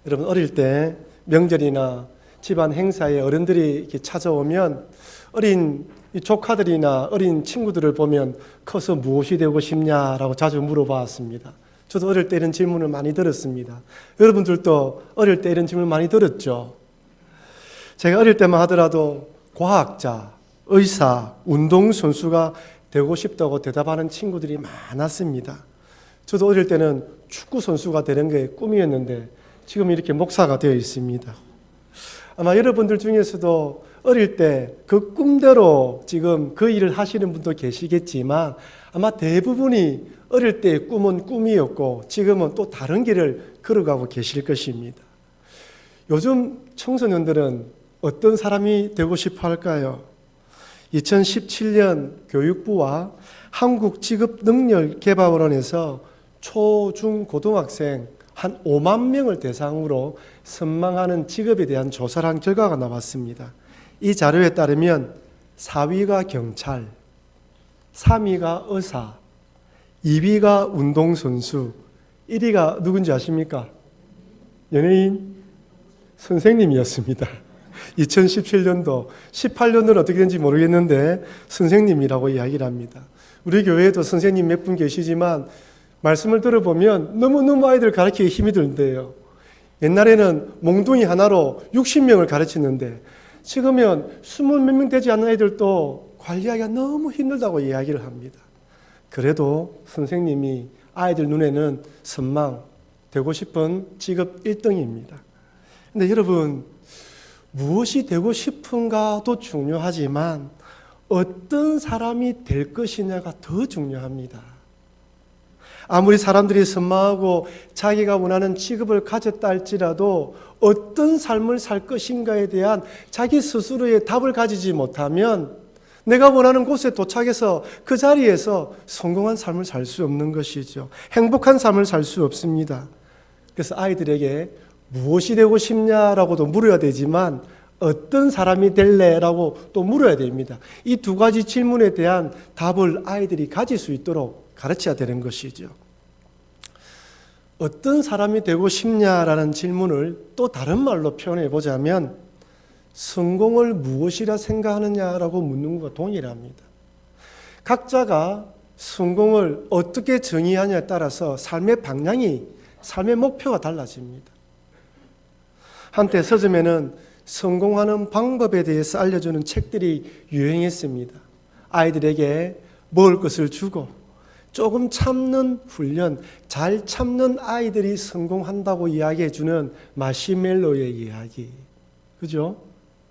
여러분, 어릴 때 명절이나 집안 행사에 어른들이 이렇게 찾아오면 어린 이 조카들이나 어린 친구들을 보면 커서 무엇이 되고 싶냐라고 자주 물어봤습니다. 저도 어릴 때 이런 질문을 많이 들었습니다. 여러분들도 어릴 때 이런 질문 많이 들었죠? 제가 어릴 때만 하더라도 과학자, 의사, 운동선수가 되고 싶다고 대답하는 친구들이 많았습니다. 저도 어릴 때는 축구선수가 되는 게 꿈이었는데 지금 이렇게 목사가 되어 있습니다. 아마 여러분들 중에서도 어릴 때 그 꿈대로 지금 그 일을 하시는 분도 계시겠지만 아마 대부분이 어릴 때의 꿈은 꿈이었고 지금은 또 다른 길을 걸어가고 계실 것입니다. 요즘 청소년들은 어떤 사람이 되고 싶어 할까요? 2017년 교육부와 한국직업능력개발원에서 초, 중, 고등학생 한 5만 명을 대상으로 선망하는 직업에 대한 조사를 한 결과가 나왔습니다. 이 자료에 따르면 4위가 경찰, 3위가 의사, 2위가 운동선수, 1위가 누군지 아십니까? 연예인? 선생님이었습니다. 2017년도, 18년도는 어떻게 된지 모르겠는데 선생님이라고 이야기를 합니다. 우리 교회에도 선생님 몇 분 계시지만 말씀을 들어보면 너무너무 아이들 가르치기 힘이 든대요. 옛날에는 몽둥이 하나로 60명을 가르치는데 지금은 20몇 명 되지 않는 아이들도 관리하기가 너무 힘들다고 이야기를 합니다. 그래도 선생님이 아이들 눈에는 선망, 되고 싶은 직업 1등입니다. 근데 여러분, 무엇이 되고 싶은가도 중요하지만 어떤 사람이 될 것이냐가 더 중요합니다. 아무리 사람들이 선망하고 자기가 원하는 직업을 가졌다 할지라도 어떤 삶을 살 것인가에 대한 자기 스스로의 답을 가지지 못하면 내가 원하는 곳에 도착해서 그 자리에서 성공한 삶을 살 수 없는 것이죠. 행복한 삶을 살 수 없습니다. 그래서 아이들에게 무엇이 되고 싶냐라고도 물어야 되지만 어떤 사람이 될래라고 또 물어야 됩니다. 이 두 가지 질문에 대한 답을 아이들이 가질 수 있도록 가르쳐야 되는 것이죠. 어떤 사람이 되고 싶냐라는 질문을 또 다른 말로 표현해 보자면 성공을 무엇이라 생각하느냐라고 묻는 것과 동일합니다. 각자가 성공을 어떻게 정의하냐에 따라서 삶의 방향이, 삶의 목표가 달라집니다. 한때 서점에는 성공하는 방법에 대해서 알려주는 책들이 유행했습니다. 아이들에게 먹을 것을 주고 조금 참는 훈련, 잘 참는 아이들이 성공한다고 이야기해주는 마시멜로의 이야기. 그죠?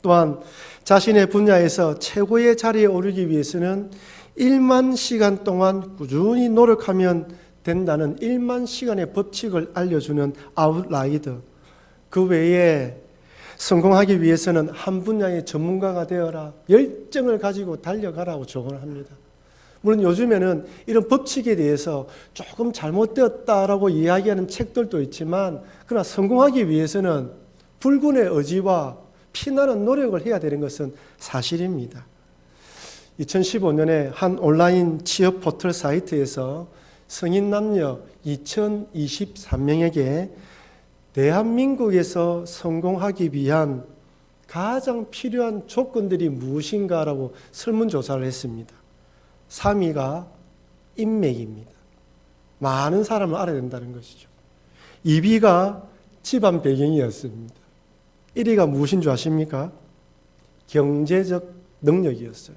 또한 자신의 분야에서 최고의 자리에 오르기 위해서는 1만 시간 동안 꾸준히 노력하면 된다는 1만 시간의 법칙을 알려주는 아웃라이더. 그 외에 성공하기 위해서는 한 분야의 전문가가 되어라, 열정을 가지고 달려가라고 조언을 합니다. 물론 요즘에는 이런 법칙에 대해서 조금 잘못되었다라고 이야기하는 책들도 있지만 그러나 성공하기 위해서는 불군의 의지와 피나는 노력을 해야 되는 것은 사실입니다. 2015년에 한 온라인 취업 포털 사이트에서 성인 남녀 2023명에게 대한민국에서 성공하기 위한 가장 필요한 조건들이 무엇인가라고 설문조사를 했습니다. 3위가 인맥입니다. 많은 사람을 알아야 된다는 것이죠. 2위가 집안 배경이었습니다. 1위가 무엇인 줄 아십니까? 경제적 능력이었어요.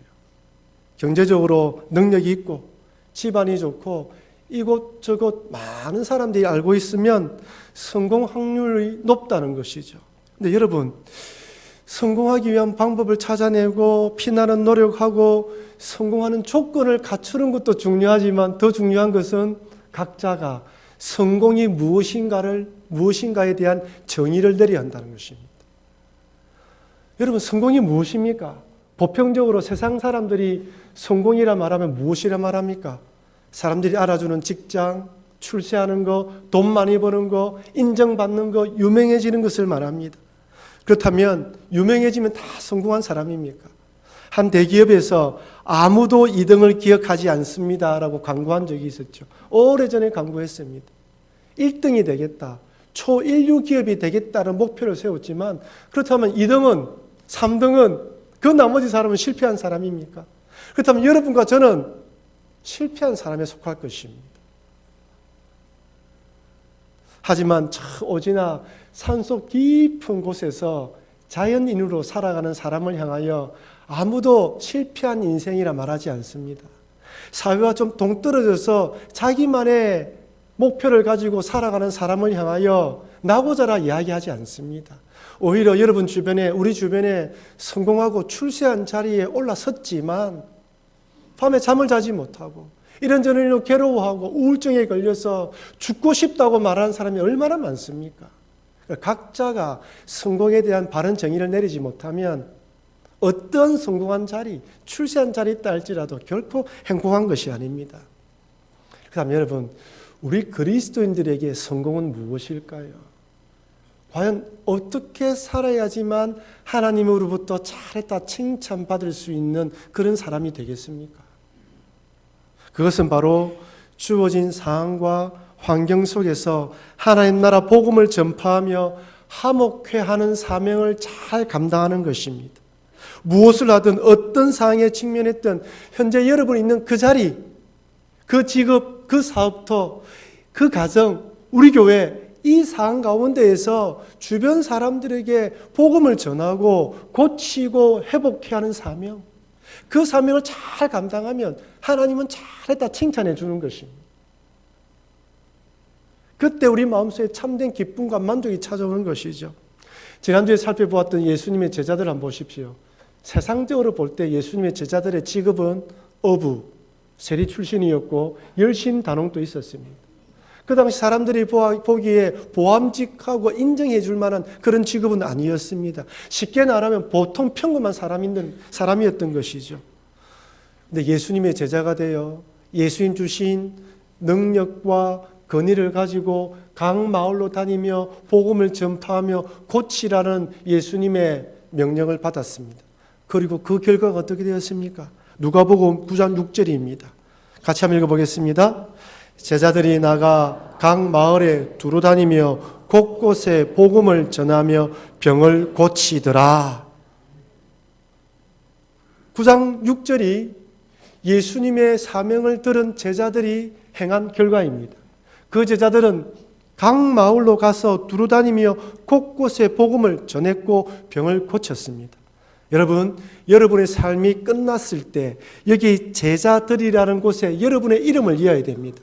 경제적으로 능력이 있고 집안이 좋고 이곳저곳 많은 사람들이 알고 있으면 성공 확률이 높다는 것이죠. 근데 여러분, 성공하기 위한 방법을 찾아내고 피나는 노력하고 성공하는 조건을 갖추는 것도 중요하지만 더 중요한 것은 각자가 성공이 무엇인가에 대한 정의를 내려야 한다는 것입니다. 여러분, 성공이 무엇입니까? 보편적으로 세상 사람들이 성공이라 말하면 무엇이라 말합니까? 사람들이 알아주는 직장, 출세하는 거, 돈 많이 버는 거, 인정받는 거, 유명해지는 것을 말합니다. 그렇다면 유명해지면 다 성공한 사람입니까? 한 대기업에서 아무도 2등을 기억하지 않습니다라고 광고한 적이 있었죠. 오래전에 광고했습니다. 1등이 되겠다, 초인류 기업이 되겠다는 목표를 세웠지만 그렇다면 2등은 3등은 그 나머지 사람은 실패한 사람입니까? 그렇다면 여러분과 저는 실패한 사람에 속할 것입니다. 하지만 오지나 산속 깊은 곳에서 자연인으로 살아가는 사람을 향하여 아무도 실패한 인생이라 말하지 않습니다. 사회와 좀 동떨어져서 자기만의 목표를 가지고 살아가는 사람을 향하여 나고자라 이야기하지 않습니다. 오히려 여러분 주변에, 우리 주변에 성공하고 출세한 자리에 올라섰지만 밤에 잠을 자지 못하고 이런저런 일로 괴로워하고 우울증에 걸려서 죽고 싶다고 말하는 사람이 얼마나 많습니까? 각자가 성공에 대한 바른 정의를 내리지 못하면 어떤 성공한 자리, 출세한 자리 있다 할지라도 결코 행복한 것이 아닙니다. 그다음 여러분, 우리 그리스도인들에게 성공은 무엇일까요? 과연 어떻게 살아야지만 하나님으로부터 잘했다 칭찬받을 수 있는 그런 사람이 되겠습니까? 그것은 바로 주어진 상황과 환경 속에서 하나님 나라 복음을 전파하며 화목회하는 사명을 잘 감당하는 것입니다. 무엇을 하든 어떤 상황에 직면했든 현재 여러분이 있는 그 자리, 그 직업, 그 사업터, 그 가정, 우리 교회 이 상황 가운데에서 주변 사람들에게 복음을 전하고 고치고 회복해야 하는 사명, 그 사명을 잘 감당하면 하나님은 잘했다 칭찬해 주는 것입니다. 그때 우리 마음속에 참된 기쁨과 만족이 찾아오는 것이죠. 지난주에 살펴보았던 예수님의 제자들 한번 보십시오. 세상적으로 볼 때 예수님의 제자들의 직업은 어부, 세리 출신이었고 열심단원도 있었습니다. 그 당시 사람들이 보기에 보암직하고 인정해 줄 만한 그런 직업은 아니었습니다. 쉽게 말하면 보통 평범한 사람이었던 것이죠. 근데 예수님의 제자가 되어 예수님 주신 능력과 권위를 가지고 각 마을로 다니며 복음을 전파하며 고치라는 예수님의 명령을 받았습니다. 그리고 그 결과가 어떻게 되었습니까? 누가복음 9장 6절입니다. 같이 한번 읽어보겠습니다. 제자들이 나가 각 마을에 두루 다니며 곳곳에 복음을 전하며 병을 고치더라. 9장 6절이 예수님의 사명을 들은 제자들이 행한 결과입니다. 그 제자들은 각 마을로 가서 두루 다니며 곳곳에 복음을 전했고 병을 고쳤습니다. 여러분, 여러분의 삶이 끝났을 때 여기 제자들이라는 곳에 여러분의 이름을 이어야 됩니다.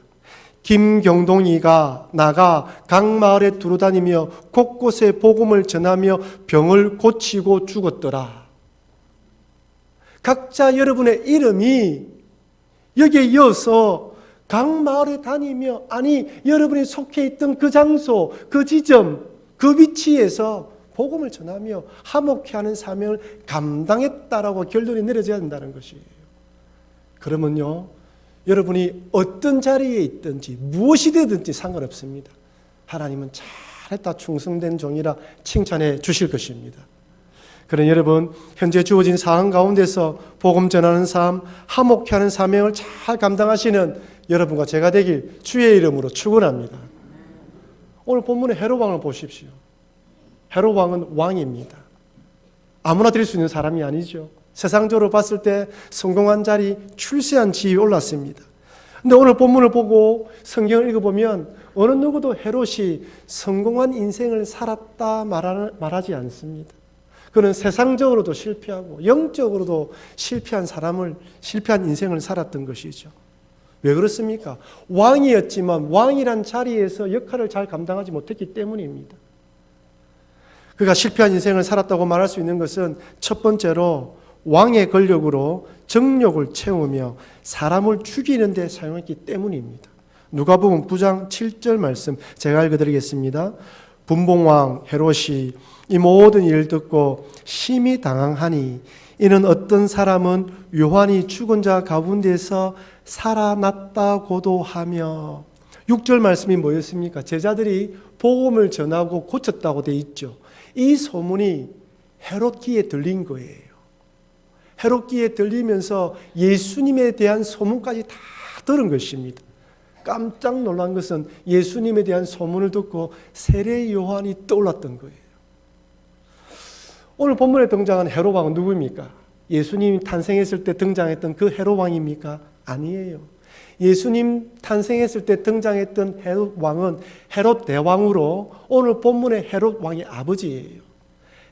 김경동이가 나가 각 마을에 두루 다니며 곳곳에 복음을 전하며 병을 고치고 죽었더라. 각자 여러분의 이름이 여기에 이어서 각 마을에 다니며, 아니 여러분이 속해 있던 그 장소, 그 지점, 그 위치에서 복음을 전하며 화목케 하는 사명을 감당했다라고 결론이 내려져야 된다는 것이에요. 그러면요, 여러분이 어떤 자리에 있든지 무엇이 되든지 상관없습니다. 하나님은 잘했다 충성된 종이라 칭찬해 주실 것입니다. 그런 여러분, 현재 주어진 상황 가운데서 복음 전하는 삶, 화목케 하는 사명을 잘 감당하시는 여러분과 제가 되길 주의 이름으로 축원합니다. 오늘 본문의 헤롯 왕을 보십시오. 헤롯 왕은 왕입니다. 아무나 될 수 있는 사람이 아니죠. 세상적으로 봤을 때 성공한 자리, 출세한 지위에 올랐습니다. 근데 오늘 본문을 보고 성경을 읽어보면 어느 누구도 헤롯이 성공한 인생을 살았다 말하지 않습니다. 그는 세상적으로도 실패하고 영적으로도 실패한 인생을 살았던 것이죠. 왜 그렇습니까? 왕이었지만 왕이란 자리에서 역할을 잘 감당하지 못했기 때문입니다. 그가 실패한 인생을 살았다고 말할 수 있는 것은 첫 번째로 왕의 권력으로 정욕을 채우며 사람을 죽이는 데 사용했기 때문입니다. 누가복음 9장 7절 말씀 제가 읽어드리겠습니다. 분봉왕 헤롯이 이 모든 일을 듣고 심히 당황하니 이는 어떤 사람은 요한이 죽은 자 가운데서 살아났다고도 하며. 6절 말씀이 뭐였습니까? 제자들이 복음을 전하고 고쳤다고 돼 있죠. 이 소문이 헤롯 귀에 들린 거예요. 헤롯 귀에 들리면서 예수님에 대한 소문까지 다 들은 것입니다. 깜짝 놀란 것은 예수님에 대한 소문을 듣고 세례 요한이 떠올랐던 거예요. 오늘 본문에 등장한 헤롯 왕은 누구입니까? 예수님이 탄생했을 때 등장했던 그 헤롯 왕입니까? 아니에요. 예수님 탄생했을 때 등장했던 헤롯 왕은 헤롯 대왕으로 오늘 본문의 헤롯 왕의 아버지예요.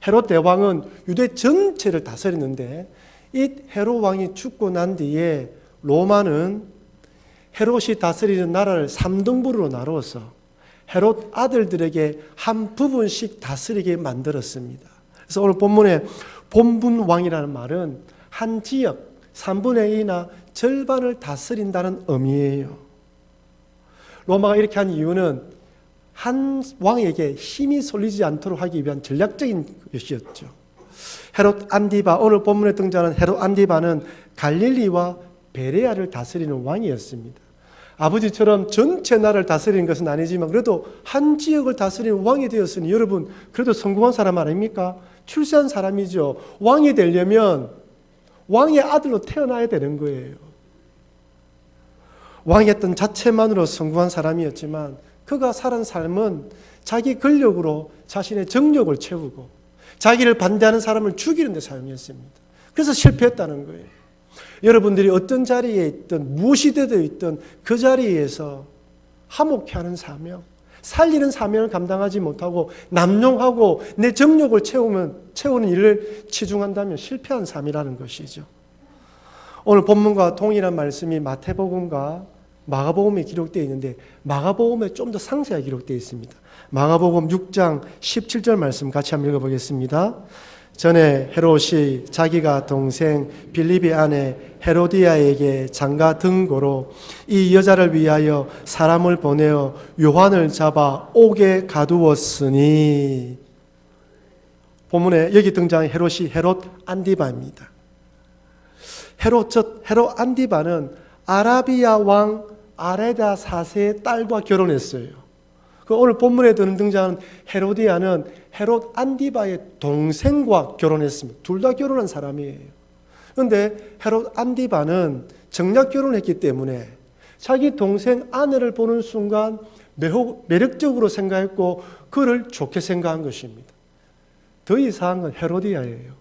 헤롯 대왕은 유대 전체를 다스렸는데 이 헤롯 왕이 죽고 난 뒤에 로마는 헤롯이 다스리는 나라를 3등분으로 나누어서 헤롯 아들들에게 한 부분씩 다스리게 만들었습니다. 그래서 오늘 본문에 본분왕이라는 말은 한 지역 3분의 2나 절반을 다스린다는 의미예요. 로마가 이렇게 한 이유는 한 왕에게 힘이 쏠리지 않도록 하기 위한 전략적인 것이었죠. 헤롯 안디바, 오늘 본문에 등장하는 헤롯 안디바는 갈릴리와 베레아를 다스리는 왕이었습니다. 아버지처럼 전체 나라를 다스리는 것은 아니지만 그래도 한 지역을 다스리는 왕이 되었으니 여러분 그래도 성공한 사람 아닙니까? 출세한 사람이죠. 왕이 되려면 왕의 아들로 태어나야 되는 거예요. 왕이었던 자체만으로 성공한 사람이었지만 그가 살은 삶은 자기 권력으로 자신의 정력을 채우고 자기를 반대하는 사람을 죽이는 데 사용했습니다. 그래서 실패했다는 거예요. 여러분들이 어떤 자리에 있든 무엇이 되어 있든 그 자리에서 화목해하는 사명, 살리는 사명을 감당하지 못하고 남용하고 내 정력을 채우는 일을 치중한다면 실패한 삶이라는 것이죠. 오늘 본문과 동일한 말씀이 마태복음과 마가복음에 기록되어 있는데 마가복음에 좀 더 상세하게 기록되어 있습니다. 마가복음 6장 17절 말씀 같이 한번 읽어보겠습니다. 전에 헤롯이 자기가 동생 빌립의 아내 헤로디아에게 장가 등고로 이 여자를 위하여 사람을 보내어 요한을 잡아 옥에 가두었으니, 본문에 여기 등장한 헤롯이 헤롯 안디바입니다. 헤롯 안디바는 아라비아 왕 아레다 4세의 딸과 결혼했어요. 오늘 본문에 등장하는 헤로디아는 헤롯 안디바의 동생과 결혼했습니다. 둘 다 결혼한 사람이에요. 그런데 헤롯 안디바는 정략 결혼했기 때문에 자기 동생 아내를 보는 순간 매우 매력적으로 생각했고 그를 좋게 생각한 것입니다. 더 이상한 건 헤로디아예요.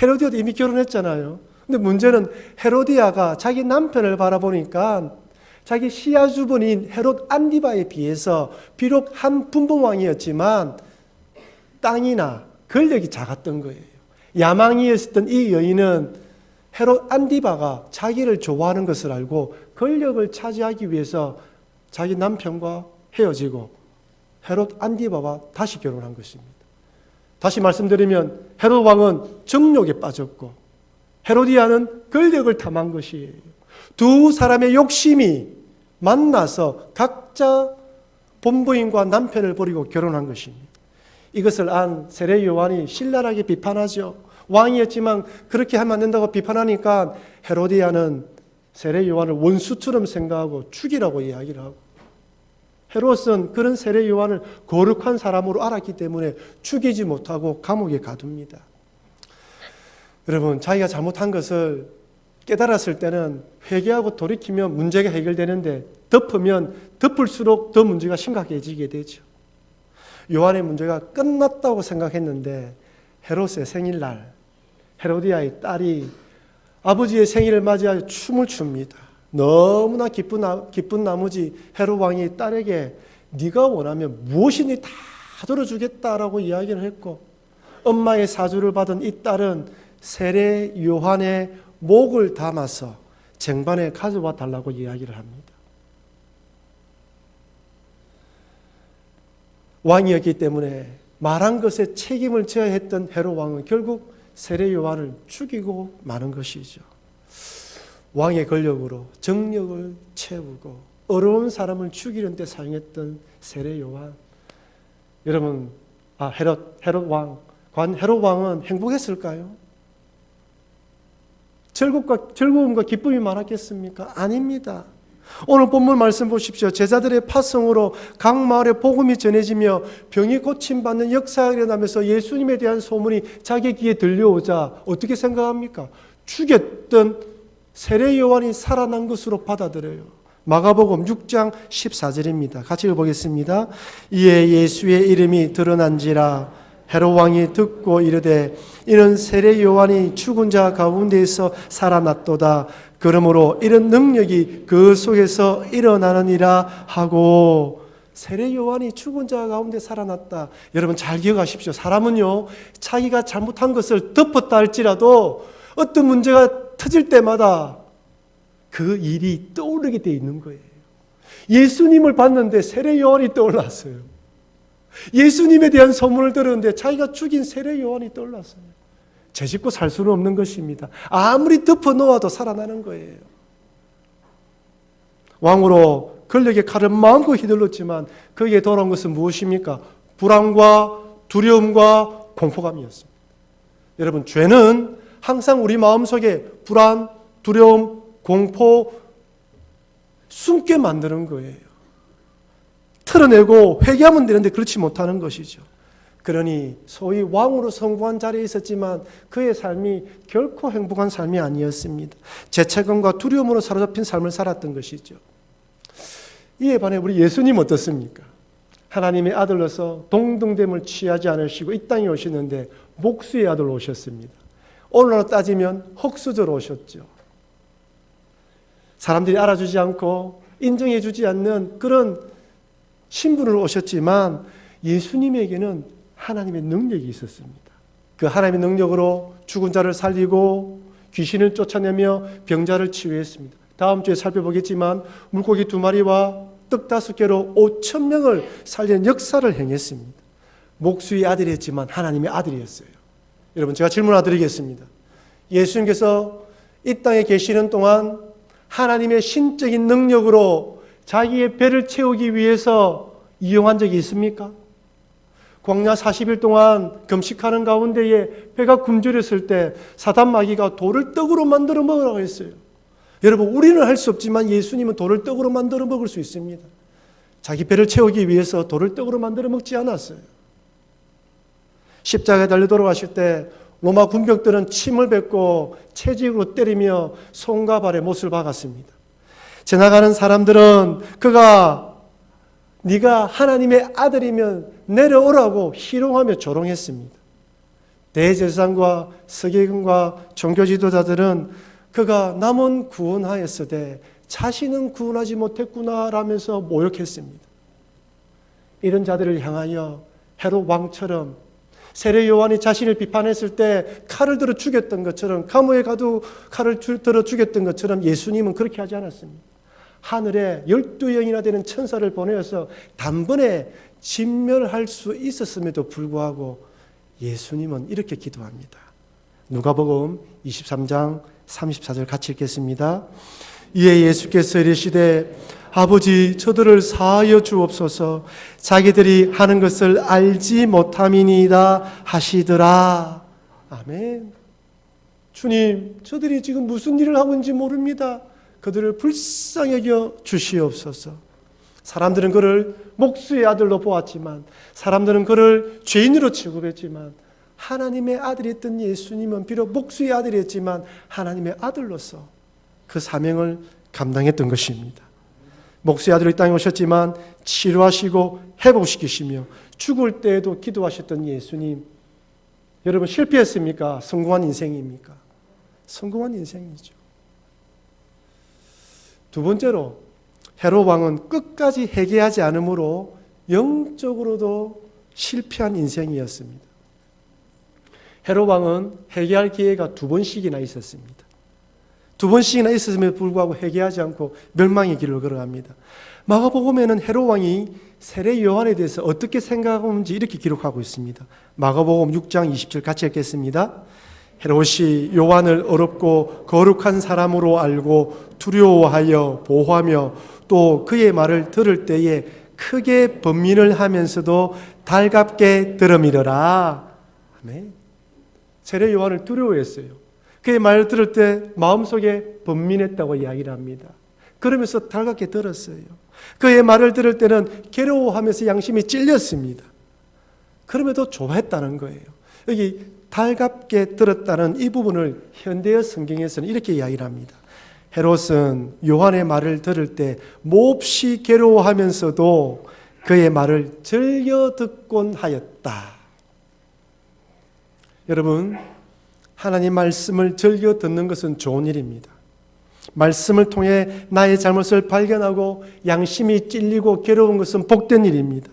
헤로디아도 이미 결혼했잖아요. 근데 문제는 헤로디아가 자기 남편을 바라보니까 자기 시아주분인 헤롯 안디바에 비해서 비록 한 분봉왕이었지만 땅이나 권력이 작았던 거예요. 야망이었던 이 여인은 헤롯 안디바가 자기를 좋아하는 것을 알고 권력을 차지하기 위해서 자기 남편과 헤어지고 헤롯 안디바와 다시 결혼한 것입니다. 다시 말씀드리면 헤롯 왕은 정욕에 빠졌고 헤로디아는 권력을 탐한 것이에요. 두 사람의 욕심이 만나서 각자 본부인과 남편을 버리고 결혼한 것입니다. 이것을 안 세례 요한이 신랄하게 비판하죠. 왕이었지만 그렇게 하면 안 된다고 비판하니까 헤로디아는 세례 요한을 원수처럼 생각하고 죽이라고 이야기를 하고, 헤롯은 그런 세례 요한을 거룩한 사람으로 알았기 때문에 죽이지 못하고 감옥에 가둡니다. 여러분, 자기가 잘못한 것을 깨달았을 때는 회개하고 돌이키면 문제가 해결되는데 덮으면 덮을수록 더 문제가 심각해지게 되죠. 요한의 문제가 끝났다고 생각했는데 헤롯의 생일날 헤로디아의 딸이 아버지의 생일을 맞이하여 춤을 춥니다. 너무나 기쁜 나머지 헤롯 왕이 딸에게 네가 원하면 무엇이니 다 들어주겠다라고 이야기를 했고, 엄마의 사주를 받은 이 딸은 세례 요한의 목을 담아서 쟁반에 가져와 달라고 이야기를 합니다. 왕이었기 때문에 말한 것에 책임을 져야 했던 헤롯 왕은 결국 세례 요한을 죽이고 마는 것이죠. 왕의 권력으로 정력을 채우고 어려운 사람을 죽이는 데 사용했던 세례 요한. 여러분, 헤롯 왕은 행복했을까요? 즐거움과 기쁨이 많았겠습니까? 아닙니다. 오늘 본문 말씀 보십시오. 제자들의 파송으로 각 마을에 복음이 전해지며 병이 고침받는 역사가 일어나면서 예수님에 대한 소문이 자기 귀에 들려오자 어떻게 생각합니까? 죽였던 세례 요한이 살아난 것으로 받아들여요. 마가복음 6장 14절입니다. 같이 읽어보겠습니다. 이에 예수의 이름이 드러난지라 헤롯 왕이 듣고 이르되 이는 세례 요한이 죽은 자 가운데에서 살아났도다. 그러므로 이런 능력이 그 속에서 일어나느니라 하고, 세례 요한이 죽은 자 가운데 살아났다. 여러분 잘 기억하십시오. 사람은요, 자기가 잘못한 것을 덮었다 할지라도 어떤 문제가 터질 때마다 그 일이 떠오르게 돼 있는 거예요. 예수님을 봤는데 세례 요한이 떠올랐어요. 예수님에 대한 소문을 들었는데 자기가 죽인 세례 요한이 떠올랐어요. 죄짓고 살 수는 없는 것입니다. 아무리 덮어놓아도 살아나는 거예요. 왕으로 권력의 칼을 마음껏 휘둘렀지만 거기에 돌아온 것은 무엇입니까? 불안과 두려움과 공포감이었습니다. 여러분, 죄는 항상 우리 마음속에 불안, 두려움, 공포 숨게 만드는 거예요. 털어내고 회개하면 되는데 그렇지 못하는 것이죠. 그러니 소위 왕으로 성공한 자리에 있었지만 그의 삶이 결코 행복한 삶이 아니었습니다. 죄책감과 두려움으로 사로잡힌 삶을 살았던 것이죠. 이에 반해 우리 예수님 어떻습니까? 하나님의 아들로서 동등됨을 취하지 않으시고 이 땅에 오시는데 목수의 아들로 오셨습니다. 오늘날로 따지면 흙수저로 오셨죠. 사람들이 알아주지 않고 인정해주지 않는 그런 신분으로 오셨지만 예수님에게는 하나님의 능력이 있었습니다. 그 하나님의 능력으로 죽은 자를 살리고 귀신을 쫓아내며 병자를 치유했습니다. 다음 주에 살펴보겠지만 물고기 2마리와 떡 5개로 5,000명을 살리는 역사를 행했습니다. 목수의 아들이었지만 하나님의 아들이었어요. 여러분, 제가 질문 하나 드리겠습니다. 예수님께서 이 땅에 계시는 동안 하나님의 신적인 능력으로 자기의 배를 채우기 위해서 이용한 적이 있습니까? 광야 40일 동안 금식하는 가운데에 배가 굶주렸을 때 사단 마귀가 돌을 떡으로 만들어 먹으라고 했어요. 여러분, 우리는 할 수 없지만 예수님은 돌을 떡으로 만들어 먹을 수 있습니다. 자기 배를 채우기 위해서 돌을 떡으로 만들어 먹지 않았어요. 십자가에 달려 돌아가실 때 로마 군병들은 침을 뱉고 채찍으로 때리며 손과 발에 못을 박았습니다. 지나가는 사람들은 네가 하나님의 아들이면 내려오라고 희롱하며 조롱했습니다. 대제사장과 서기관과 종교 지도자들은 그가 남은 구원하였으되 자신은 구원하지 못했구나라면서 모욕했습니다. 이런 자들을 향하여 헤롯 왕처럼 세례 요한이 자신을 비판했을 때 칼을 들어 죽였던 것처럼, 감옥에 가도 칼을 들어 죽였던 것처럼 예수님은 그렇게 하지 않았습니다. 하늘에 12영이나 되는 천사를 보내어서 단번에 진멸할 수 있었음에도 불구하고 예수님은 이렇게 기도합니다. 누가복음 23장 34절 같이 읽겠습니다. 이에 예수께서 이르시되 아버지, 저들을 사하여 주옵소서. 자기들이 하는 것을 알지 못함이니이다 하시더라. 아멘. 주님, 저들이 지금 무슨 일을 하고 있는지 모릅니다. 그들을 불쌍히 여겨 주시옵소서. 사람들은 그를 목수의 아들로 보았지만, 사람들은 그를 죄인으로 취급했지만, 하나님의 아들이었던 예수님은 비록 목수의 아들이었지만 하나님의 아들로서 그 사명을 감당했던 것입니다. 목수의 아들로 이 땅에 오셨지만 치료하시고 회복시키시며 죽을 때에도 기도하셨던 예수님, 여러분 실패했습니까? 성공한 인생입니까? 성공한 인생이죠. 두 번째로, 헤롯 왕은 끝까지 회개하지 않으므로 영적으로도 실패한 인생이었습니다. 헤롯 왕은 회개할 기회가 2번씩이나 있었습니다. 2번씩이나 있었음에도 불구하고 회개하지 않고 멸망의 길을 걸어갑니다. 마가복음에는 헤롯 왕이 세례 요한에 대해서 어떻게 생각하는지 이렇게 기록하고 있습니다. 마가복음 6장 20절 같이 읽겠습니다. 헤롯이 요한을 어렵고 거룩한 사람으로 알고 두려워하여 보호하며 또 그의 말을 들을 때에 크게 번민을 하면서도 달갑게 들음이러라. 아멘. 세례 요한을 두려워했어요. 그의 말을 들을 때 마음속에 번민했다고 이야기를 합니다. 그러면서 달갑게 들었어요. 그의 말을 들을 때는 괴로워하면서 양심이 찔렸습니다. 그럼에도 좋아했다는 거예요. 여기 달갑게 들었다는 이 부분을 현대의 성경에서는 이렇게 이야기를 합니다. 헤롯은 요한의 말을 들을 때 몹시 괴로워하면서도 그의 말을 즐겨 듣곤 하였다. 여러분, 하나님 말씀을 즐겨 듣는 것은 좋은 일입니다. 말씀을 통해 나의 잘못을 발견하고 양심이 찔리고 괴로운 것은 복된 일입니다.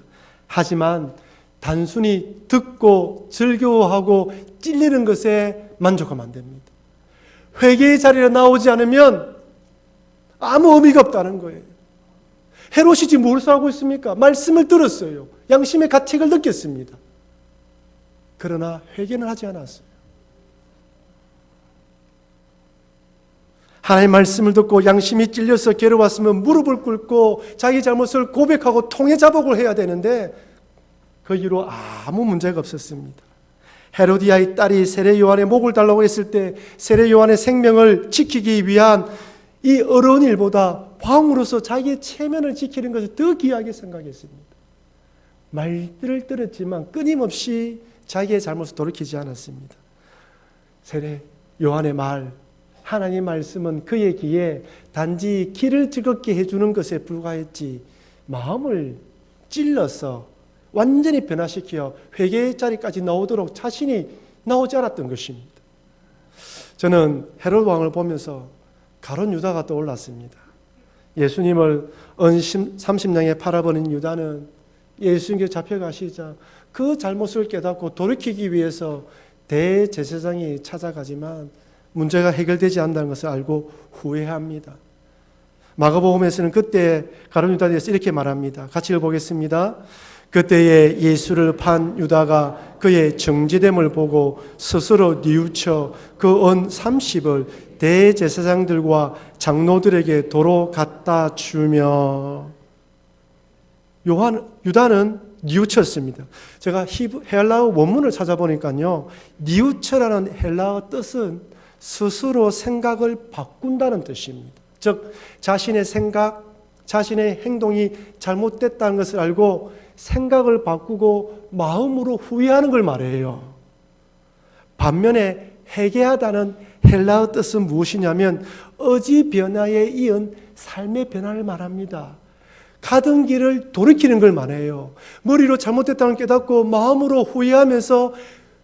하지만 단순히 듣고 즐거워하고 찔리는 것에 만족하면 안 됩니다. 회개의 자리에 나오지 않으면 아무 의미가 없다는 거예요. 헤롯이 지금 무엇을 하고 있습니까? 말씀을 들었어요. 양심의 가책을 느꼈습니다. 그러나 회개는 하지 않았어요. 하나님의 말씀을 듣고 양심이 찔려서 괴로웠으면 무릎을 꿇고 자기 잘못을 고백하고 통해자복을 해야 되는데 그 이후로 아무 문제가 없었습니다. 헤로디아의 딸이 세례 요한의 목을 달라고 했을 때 세례 요한의 생명을 지키기 위한 이 어려운 일보다 왕으로서 자기의 체면을 지키는 것을 더 귀하게 생각했습니다. 말들을 들었지만 끊임없이 자기의 잘못을 돌이키지 않았습니다. 세례 요한의 말, 하나님의 말씀은 그의 귀에 단지 귀를 즐겁게 해주는 것에 불과했지 마음을 찔러서 완전히 변화시켜 회개의 자리까지 나오도록 자신이 나오지 않았던 것입니다. 저는 헤롯 왕을 보면서 가룟 유다가 떠올랐습니다. 예수님을 은심 30냥에 팔아버린 유다는 예수님께 잡혀가시자 그 잘못을 깨닫고 돌이키기 위해서 대제사장이 찾아가지만 문제가 해결되지 않는다는 것을 알고 후회합니다. 마가복음에서는 그때 가룟 유다에 대해서 이렇게 말합니다. 같이 읽어보겠습니다. 그때에 예수를 판 유다가 그의 정죄됨을 보고 스스로 뉘우쳐 그 은 30을 대제사장들과 장로들에게 도로 갖다 주며 유다는 뉘우쳤습니다. 제가 헬라어 원문을 찾아보니까요, 뉘우쳐라는 헬라어 뜻은 스스로 생각을 바꾼다는 뜻입니다. 즉 자신의 생각, 자신의 행동이 잘못됐다는 것을 알고 생각을 바꾸고 마음으로 후회하는 걸 말해요. 반면에 회개하다는 헬라어 뜻은 무엇이냐면 의지 변화에 이은 삶의 변화를 말합니다. 가던 길을 돌이키는 걸 말해요. 머리로 잘못됐다는 걸 깨닫고 마음으로 후회하면서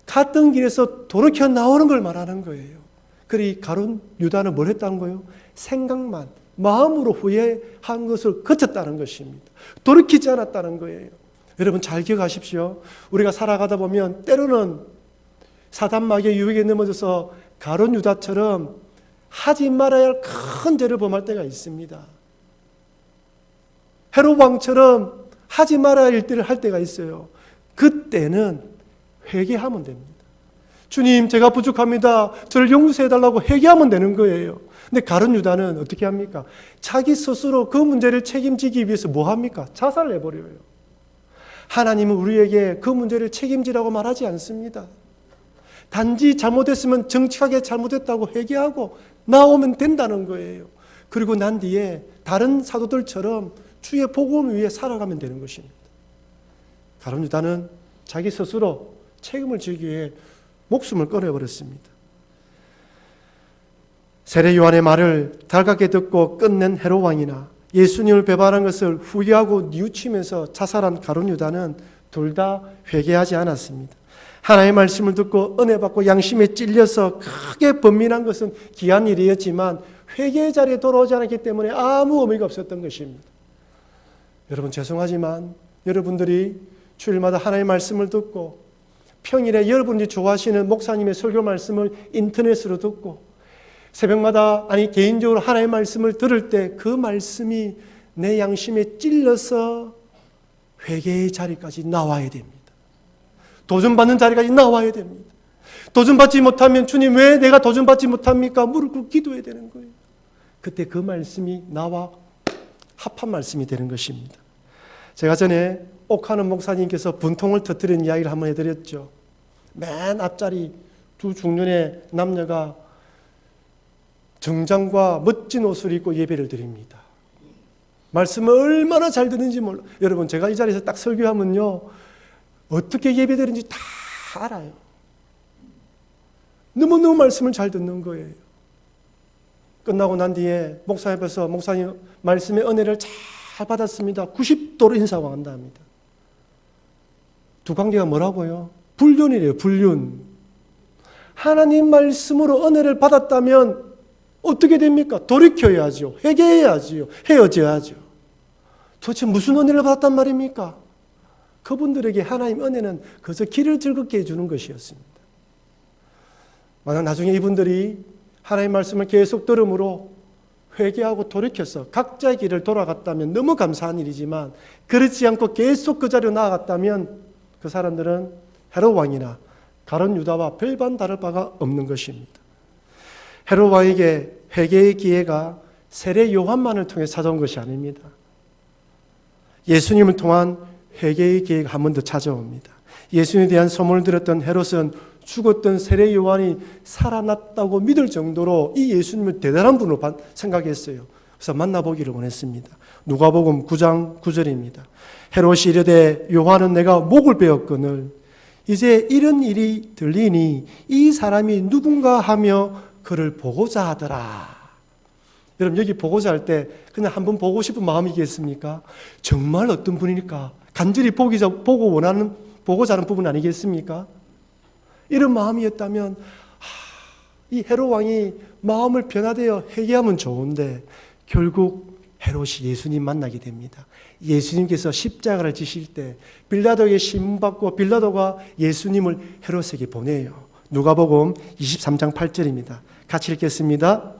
갔던 길에서 돌이켜 나오는 걸 말하는 거예요. 그리 가룟 유다는 뭘 했다는 거예요? 생각만, 마음으로 후회한 것을 그쳤다는 것입니다. 돌이키지 않았다는 거예요. 여러분 잘 기억하십시오. 우리가 살아가다 보면 때로는 사단마귀의 유혹에 넘어져서 가룟 유다처럼 하지 말아야 할 큰 죄를 범할 때가 있습니다. 헤롯 왕처럼 하지 말아야 할 일들을 할 때가 있어요. 그때는 회개하면 됩니다. 주님, 제가 부족합니다. 저를 용서해달라고 회개하면 되는 거예요. 근데 가룟 유다는 어떻게 합니까? 자기 스스로 그 문제를 책임지기 위해서 뭐 합니까? 자살을 해버려요. 하나님은 우리에게 그 문제를 책임지라고 말하지 않습니다. 단지 잘못했으면 정직하게 잘못했다고 회개하고 나오면 된다는 거예요. 그리고 난 뒤에 다른 사도들처럼 주의 복음을 위해 살아가면 되는 것입니다. 가룟 유다는 자기 스스로 책임을 지기 위해 목숨을 꺼내버렸습니다. 세례 요한의 말을 달갑게 듣고 끝낸 헤롯 왕이나 예수님을 배반한 것을 후회하고 뉘우치면서 자살한 가룟 유다는 둘 다 회개하지 않았습니다. 하나님의 말씀을 듣고 은혜 받고 양심에 찔려서 크게 번민한 것은 귀한 일이었지만 회개의 자리에 돌아오지 않았기 때문에 아무 의미가 없었던 것입니다. 여러분 죄송하지만 여러분들이 주일마다 하나님의 말씀을 듣고 평일에 여러분이 좋아하시는 목사님의 설교 말씀을 인터넷으로 듣고 새벽마다 개인적으로 하나님의 말씀을 들을 때 그 말씀이 내 양심에 찔러서 회개의 자리까지 나와야 됩니다. 도전받는 자리까지 나와야 됩니다. 도전받지 못하면 주님 왜 내가 도전받지 못합니까? 무릎 꿇고 기도해야 되는 거예요. 그때 그 말씀이 나와 합한 말씀이 되는 것입니다. 제가 전에 옥하는 목사님께서 분통을 터뜨린 이야기를 한번 해드렸죠. 맨 앞자리 두 중년의 남녀가 정장과 멋진 옷을 입고 예배를 드립니다. 말씀을 얼마나 잘 듣는지 몰라. 여러분 제가 이 자리에서 딱 설교하면요 어떻게 예배드리는지 다 알아요. 너무너무 말씀을 잘 듣는 거예요. 끝나고 난 뒤에 목사님 앞에서 목사님 말씀의 은혜를 잘 받았습니다. 90도로 인사하고 간다 합니다. 두 관계가 뭐라고요? 불륜이래요. 불륜. 하나님 말씀으로 은혜를 받았다면 어떻게 됩니까? 돌이켜야죠. 회개해야지요. 헤어져야죠. 도대체 무슨 은혜를 받았단 말입니까? 그분들에게 하나님 은혜는 그저 길을 즐겁게 해주는 것이었습니다. 만약 나중에 이분들이 하나님 말씀을 계속 들음으로 회개하고 돌이켜서 각자의 길을 돌아갔다면 너무 감사한 일이지만, 그렇지 않고 계속 그 자리로 나아갔다면 그 사람들은 헤롯 왕이나 가룟 유다와 별반 다를 바가 없는 것입니다. 헤롯 왕에게 회개의 기회가 세례 요한만을 통해 찾아온 것이 아닙니다. 예수님을 통한 회개의 기회가 한 번 더 찾아옵니다. 예수님에 대한 소문을 들었던 헤롯은 죽었던 세례 요한이 살아났다고 믿을 정도로 이 예수님을 대단한 분으로 생각했어요. 그래서 만나보기를 원했습니다. 누가복음 9장 9절입니다. 헤롯이 이르되 요한은 내가 목을 베었거늘 이제 이런 일이 들리니 이 사람이 누군가 하며 그를 보고자 하더라. 여러분, 여기 보고자 할 때 그냥 한번 보고 싶은 마음이겠습니까? 정말 어떤 분일까? 간절히 보고자 하는 부분 아니겠습니까? 이런 마음이었다면 이 헤롯 왕이 마음을 변화되어 회개하면 좋은데, 결국 헤롯이 예수님 만나게 됩니다. 예수님께서 십자가를 지실 때 빌라도에게 신문받고 빌라도가 예수님을 헤롯에게 보내요. 누가복음 23장 8절입니다. 같이 읽겠습니다.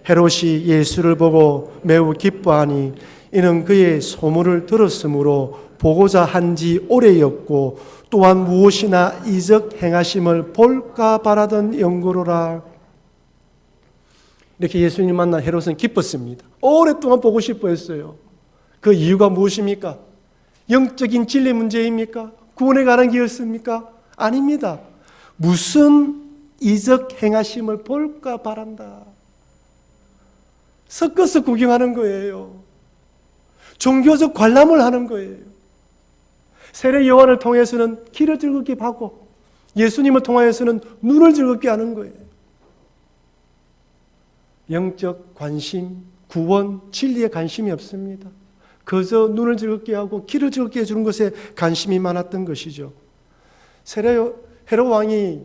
헤롯이 예수를 보고 매우 기뻐하니 이는 그의 소문을 들었으므로 보고자 한지 오래였고 또한 무엇이나 이적 행하심을 볼까 바라던 연고로라. 이렇게 예수님 만난 헤롯은 기뻤습니다. 오랫동안 보고 싶어 했어요. 그 이유가 무엇입니까? 영적인 진리 문제입니까? 구원에 관한 기였습니까? 아닙니다. 무슨 이적 행하심을 볼까 바란다. 섞어서 구경하는 거예요. 종교적 관람을 하는 거예요. 세례 요한을 통해서는 귀를 즐겁게 하고 예수님을 통하여서는 눈을 즐겁게 하는 거예요. 영적 관심, 구원, 진리에 관심이 없습니다. 그저 눈을 즐겁게 하고 귀를 즐겁게 해주는 것에 관심이 많았던 것이죠. 헤롯 왕이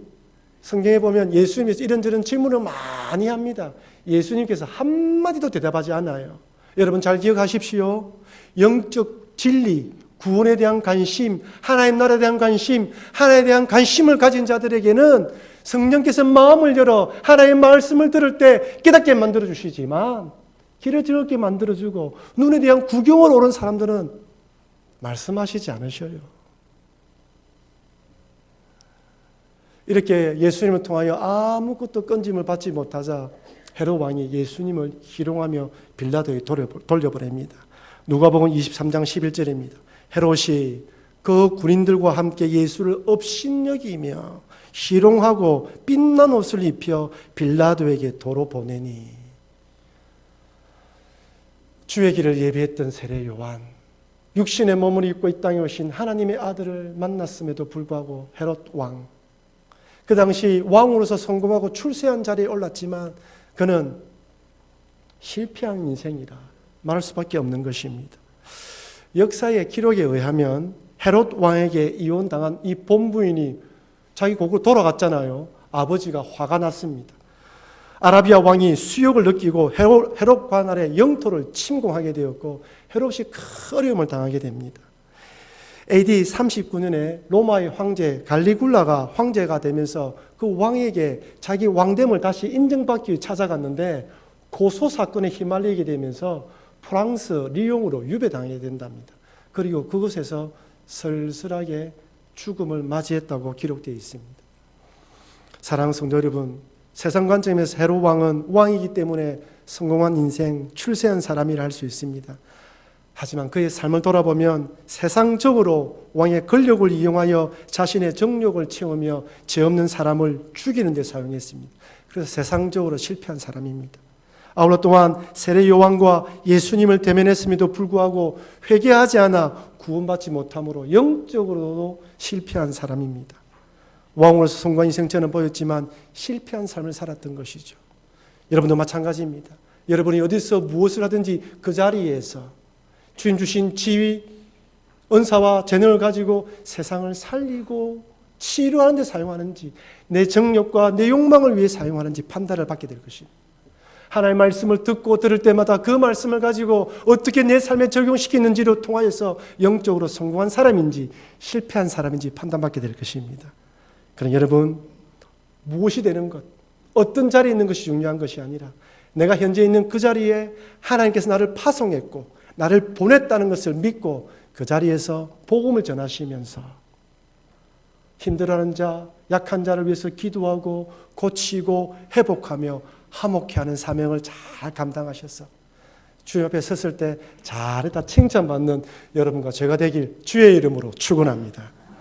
성경에 보면 예수님께서 이런저런 질문을 많이 합니다. 예수님께서 한마디도 대답하지 않아요. 여러분 잘 기억하십시오. 영적 진리, 구원에 대한 관심, 하나님 나라에 대한 관심, 하나님에 대한 관심을 가진 자들에게는 성령께서 마음을 열어 하나님의 말씀을 들을 때 깨닫게 만들어주시지만, 귀를 즐겁게 만들어주고 눈에 대한 구경을 오른 사람들은 말씀하시지 않으셔요. 이렇게 예수님을 통하여 아무것도 건짐을 받지 못하자 헤롯 왕이 예수님을 희롱하며 빌라도에 돌려보냅니다. 누가복음 23장 11절입니다. 헤롯이 그 군인들과 함께 예수를 업신여기며 희롱하고 빛난 옷을 입혀 빌라도에게 도로 보내니, 주의 길을 예비했던 세례 요한, 육신의 몸을 입고 이 땅에 오신 하나님의 아들을 만났음에도 불구하고 헤롯 왕, 그 당시 왕으로서 성공하고 출세한 자리에 올랐지만 그는 실패한 인생이라 말할 수밖에 없는 것입니다. 역사의 기록에 의하면 헤롯 왕에게 이혼당한 이 본부인이 자기 고국으로 돌아갔잖아요. 아버지가 화가 났습니다. 아라비아 왕이 수욕을 느끼고 헤롯 관할의 영토를 침공하게 되었고 헤롯이 큰 어려움을 당하게 됩니다. AD 39년에 로마의 황제 갈리굴라가 황제가 되면서 그 왕에게 자기 왕됨을 다시 인정받기 위해 찾아갔는데 고소 사건에 휘말리게 되면서 프랑스 리옹으로 유배당하게 된답니다. 그리고 그곳에서 쓸쓸하게 죽음을 맞이했다고 기록되어 있습니다. 사랑하는 성도 여러분, 세상 관점에서 헤롯 왕은 왕이기 때문에 성공한 인생, 출세한 사람이라 할 수 있습니다. 하지만 그의 삶을 돌아보면 세상적으로 왕의 권력을 이용하여 자신의 정욕을 채우며 죄 없는 사람을 죽이는 데 사용했습니다. 그래서 세상적으로 실패한 사람입니다. 아울러 또한 세례 요한과 예수님을 대면했음에도 불구하고 회개하지 않아 구원받지 못함으로 영적으로도 실패한 사람입니다. 왕으로서 성공한 인생처럼 보였지만 실패한 삶을 살았던 것이죠. 여러분도 마찬가지입니다. 여러분이 어디서 무엇을 하든지 그 자리에서 주님 주신 지위, 은사와 재능을 가지고 세상을 살리고 치료하는 데 사용하는지, 내 정욕과 내 욕망을 위해 사용하는지 판단을 받게 될 것입니다. 하나님의 말씀을 듣고 들을 때마다 그 말씀을 가지고 어떻게 내 삶에 적용시키는지로 통하여서 영적으로 성공한 사람인지 실패한 사람인지 판단받게 될 것입니다. 그럼 여러분, 무엇이 되는 것, 어떤 자리에 있는 것이 중요한 것이 아니라 내가 현재 있는 그 자리에 하나님께서 나를 파송했고 나를 보냈다는 것을 믿고 그 자리에서 복음을 전하시면서 힘들어하는 자, 약한 자를 위해서 기도하고 고치고 회복하며 화목케 하는 사명을 잘 감당하셔서 주님 앞에 섰을 때 잘했다 칭찬받는 여러분과 제가 되길 주의 이름으로 축원합니다.